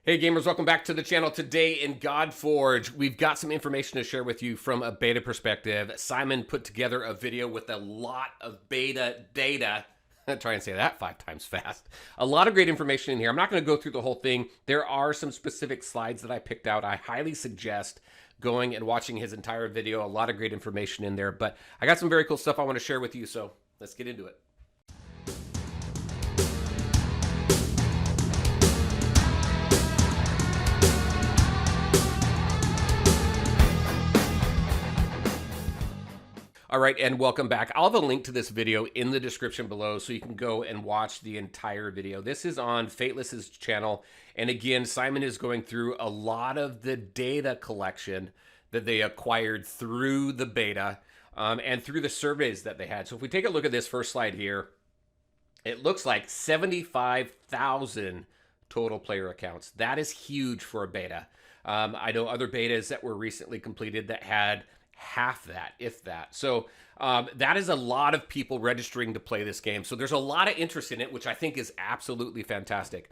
Hey gamers, welcome back to the channel. Today in Godforge, we've got some information to share with you from a beta perspective. Simon put together a video with a lot of beta data. Try and say that 5 times fast. A lot of great information in here. I'm not going to go through the whole thing. There are some specific slides that I picked out. I highly suggest going and watching his entire video. A lot of great information in there, but I got some very cool stuff I want to share with you, so let's get into it. All right, and welcome back. I'll have a link to this video in the description below so you can go and watch the entire video. This is on Fateless's channel, and again, Simon is going through a lot of the data collection that they acquired through the beta and through the surveys that they had. So if we take a look at this first slide here, it looks like 75,000 total player accounts. That is huge for a beta. I know other betas that were recently completed that had half that, if that. So that is a lot of people registering to play this game. So there's a lot of interest in it, which I think is absolutely fantastic.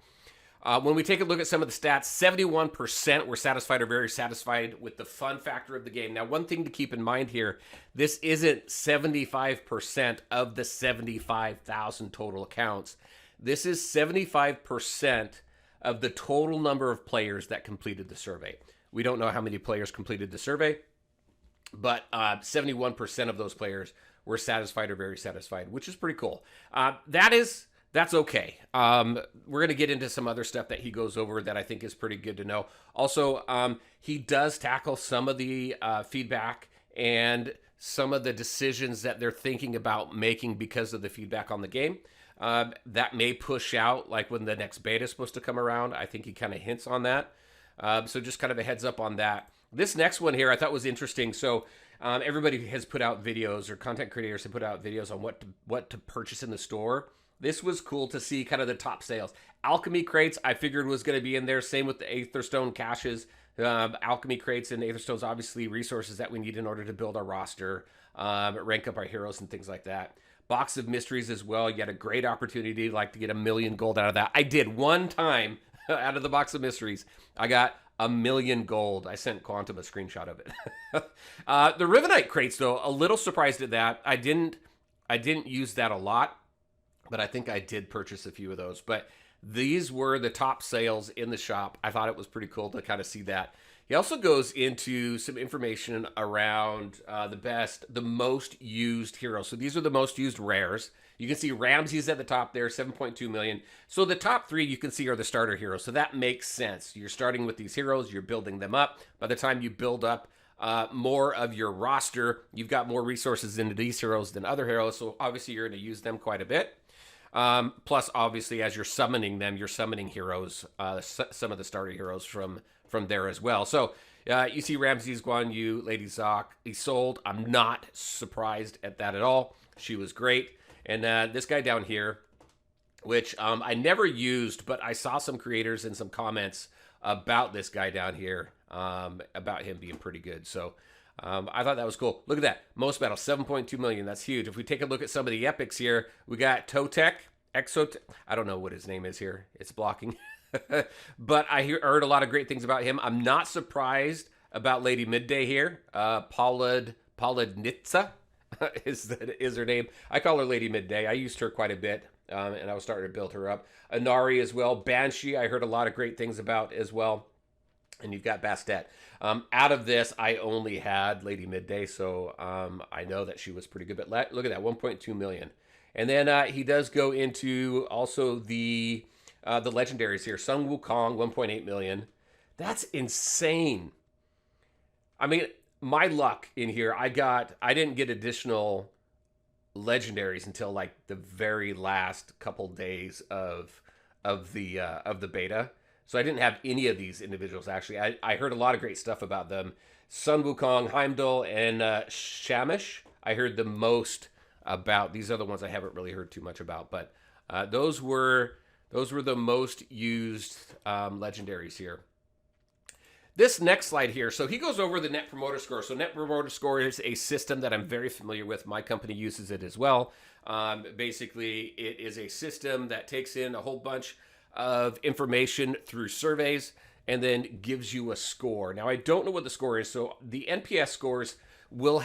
When we take a look at some of the stats, 71% were satisfied or very satisfied with the fun factor of the game. Now, one thing to keep in mind here, this isn't 75% of the 75,000 total accounts. This is 75% of the total number of players that completed the survey. We don't know how many players completed the survey, but 71% of those players were satisfied or very satisfied, which is pretty cool. That's okay. We're going to get into some other stuff that he goes over that I think is pretty good to know. Also, he does tackle some of the feedback and some of the decisions that they're thinking about making because of the feedback on the game. That may push out, like when the next beta is supposed to come around. I think he kind of hints on that. So just kind of a heads up on that. This next one here I thought was interesting. So everybody has put out videos, or content creators have put out videos on what to purchase in the store. This was cool to see kind of the top sales. Alchemy crates I figured was going to be in there. Same with the Aetherstone caches. Alchemy crates and Aetherstones, obviously resources that we need in order to build our roster, rank up our heroes and things like that. Box of Mysteries as well. You had a great opportunity to get 1 million gold out of that. I did one time out of the Box of Mysteries. I got 1 million gold. I sent Quantum a screenshot of it. The Rivenite crates, though, a little surprised at that. I didn't use that a lot, but I think I did purchase a few of those. But these were the top sales in the shop. I thought it was pretty cool to kind of see that. He also goes into some information around the most used heroes. So these are the most used rares. You can see Ramses at the top there, 7.2 million. So the top 3 you can see are the starter heroes. So that makes sense. You're starting with these heroes, you're building them up. By the time you build up more of your roster, you've got more resources into these heroes than other heroes. So obviously you're going to use them quite a bit. Plus, obviously, as you're summoning them, you're summoning heroes, some of the starter heroes from there as well. So you see Ramses, Guan Yu, Lady Zoc, Isolde. I'm not surprised at that at all. She was great. And this guy down here, which I never used, but I saw some creators and some comments about this guy down here, about him being pretty good. So I thought that was cool. Look at that. Most battles, 7.2 million. That's huge. If we take a look at some of the epics here, we got Totec, Exotec. I don't know what his name is here. It's blocking. But I heard a lot of great things about him. I'm not surprised about Lady Midday here. Paladnitsa is her name. I call her Lady Midday. I used her quite a bit, and I was starting to build her up. Inari as well. Banshee, I heard a lot of great things about as well. And you've got Bastet. Out of this, I only had Lady Midday, so I know that she was pretty good. But look at that, 1.2 million. And then he does go into also the legendaries here. Sun Wukong, 1.8 million. That's insane. I mean, my luck in here, I didn't get additional legendaries until like the very last couple days of the beta. So I didn't have any of these individuals, actually. I heard a lot of great stuff about them. Sun Wukong, Heimdall, and Shamish, I heard the most about. These are the ones I haven't really heard too much about. But those were the most used legendaries here. This next slide here, so he goes over the Net Promoter Score. So Net Promoter Score is a system that I'm very familiar with. My company uses it as well. Basically, it is a system that takes in a whole bunch of information through surveys and then gives you a score. Now, I don't know what the score is, so the NPS scores will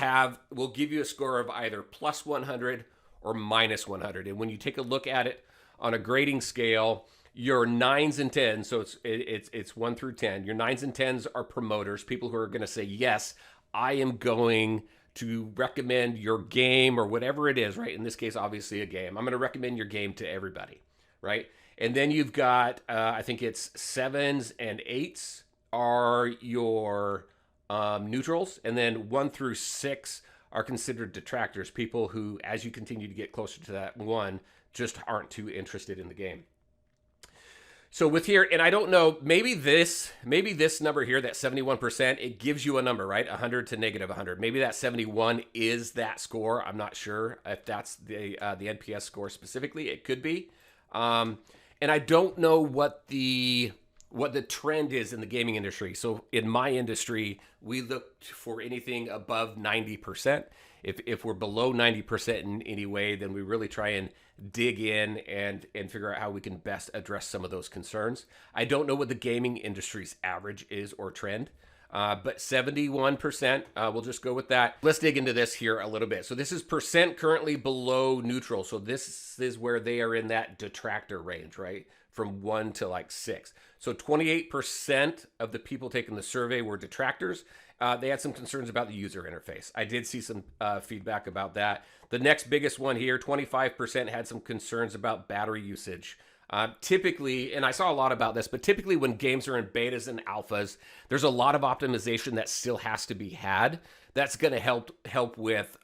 give you a score of either plus 100 or minus 100. And when you take a look at it on a grading scale, your 9s and 10s, so it's 1 through 10. Your 9s and 10s are promoters, people who are going to say, yes, I am going to recommend your game or whatever it is, right? In this case, obviously a game. I'm going to recommend your game to everybody, right? And then you've got, I think it's 7s and 8s are your neutrals. And then 1 through 6 are considered detractors, people who, as you continue to get closer to that 1, just aren't too interested in the game. So with here, and I don't know, maybe this number here, that 71%, it gives you a number, right? 100 to negative 100. Maybe that 71 is that score. I'm not sure if that's the NPS score specifically. It could be. And I don't know what the trend is in the gaming industry. So in my industry, we look for anything above 90%. If we're below 90% in any way, then we really try and dig in and figure out how we can best address some of those concerns. I don't know what the gaming industry's average is or trend, but 71%, we'll just go with that. Let's dig into this here a little bit. So this is percent currently below neutral. So this is where they are in that detractor range, right? From 1 to like 6. So 28% of the people taking the survey were detractors. They had some concerns about the user interface. I did see some feedback about that. The next biggest one here, 25% had some concerns about battery usage. Typically, and I saw a lot about this, but typically when games are in betas and alphas, there's a lot of optimization that still has to be had. That's going to help with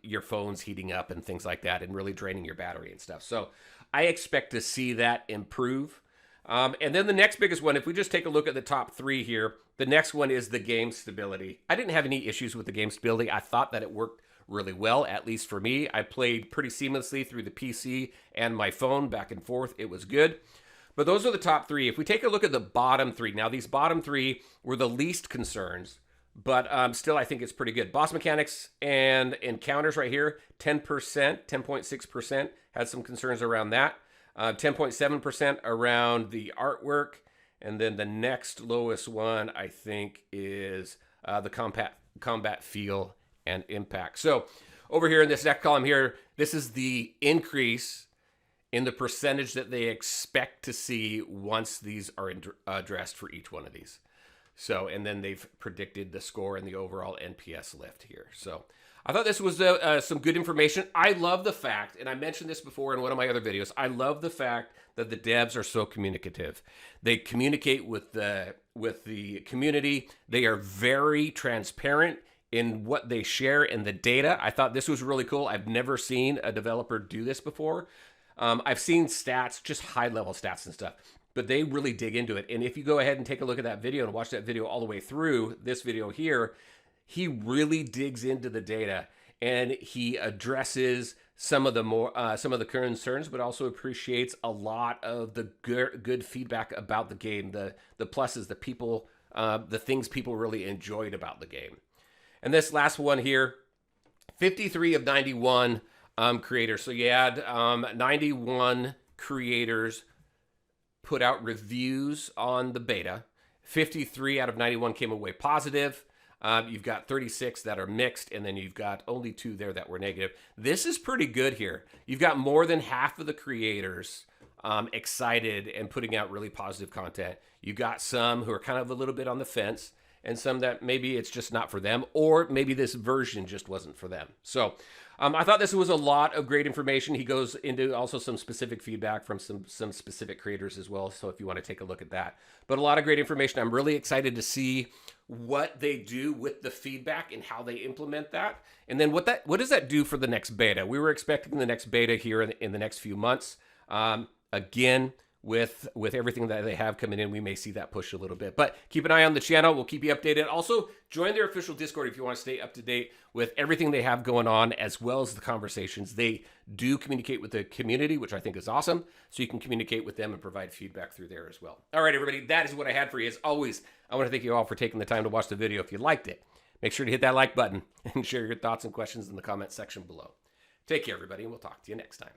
your phones heating up and things like that and really draining your battery and stuff. So I expect to see that improve. And then the next biggest one, if we just take a look at the top 3 here, the next one is the game stability. I didn't have any issues with the game stability. I thought that it worked really well, at least for me. I played pretty seamlessly through the PC and my phone back and forth. It was good. But those are the top 3. If we take a look at the bottom 3, now these bottom 3 were the least concerns, but still I think it's pretty good. Boss mechanics and encounters right here, 10%, 10.6% had some concerns around that. 10.7% around the artwork. And then the next lowest one, I think, is the combat feel and impact. So over here in this next column here, this is the increase in the percentage that they expect to see once these are addressed for each one of these. So, and then they've predicted the score and the overall NPS lift here. So I thought this was some good information. I love the fact, and I mentioned this before in one of my other videos, I love the fact that the devs are so communicative. They communicate with the community. They are very transparent in what they share in the data. I thought this was really cool. I've never seen a developer do this before. I've seen stats, just high-level stats and stuff, but they really dig into it. And if you go ahead and take a look at that video and watch that video all the way through, this video here, he really digs into the data and he addresses some of the concerns, but also appreciates a lot of the good feedback about the game, the pluses, the things people really enjoyed about the game. And this last one here, 53 of 91 creators. So you had 91 creators put out reviews on the beta. 53 out of 91 came away positive. You've got 36 that are mixed, and then you've got only 2 there that were negative. This is pretty good here. You've got more than half of the creators excited and putting out really positive content. You've got some who are kind of a little bit on the fence, and some that maybe it's just not for them, or maybe this version just wasn't for them. So I thought this was a lot of great information. He goes into also some specific feedback from some specific creators as well, so if you want to take a look at that. But a lot of great information. I'm really excited to see what they do with the feedback and how they implement that. And then what does that do for the next beta? We were expecting the next beta here in the next few months. Again, with everything that they have coming in, we may see that push a little bit. But keep an eye on the channel. We'll keep you updated. Also, join their official Discord if you want to stay up to date with everything they have going on, as well as the conversations. They do communicate with the community, which I think is awesome. So you can communicate with them and provide feedback through there as well. All right, everybody, that is what I had for you. As always, I want to thank you all for taking the time to watch the video. If you liked it, make sure to hit that like button and share your thoughts and questions in the comment section below. Take care, everybody, and we'll talk to you next time.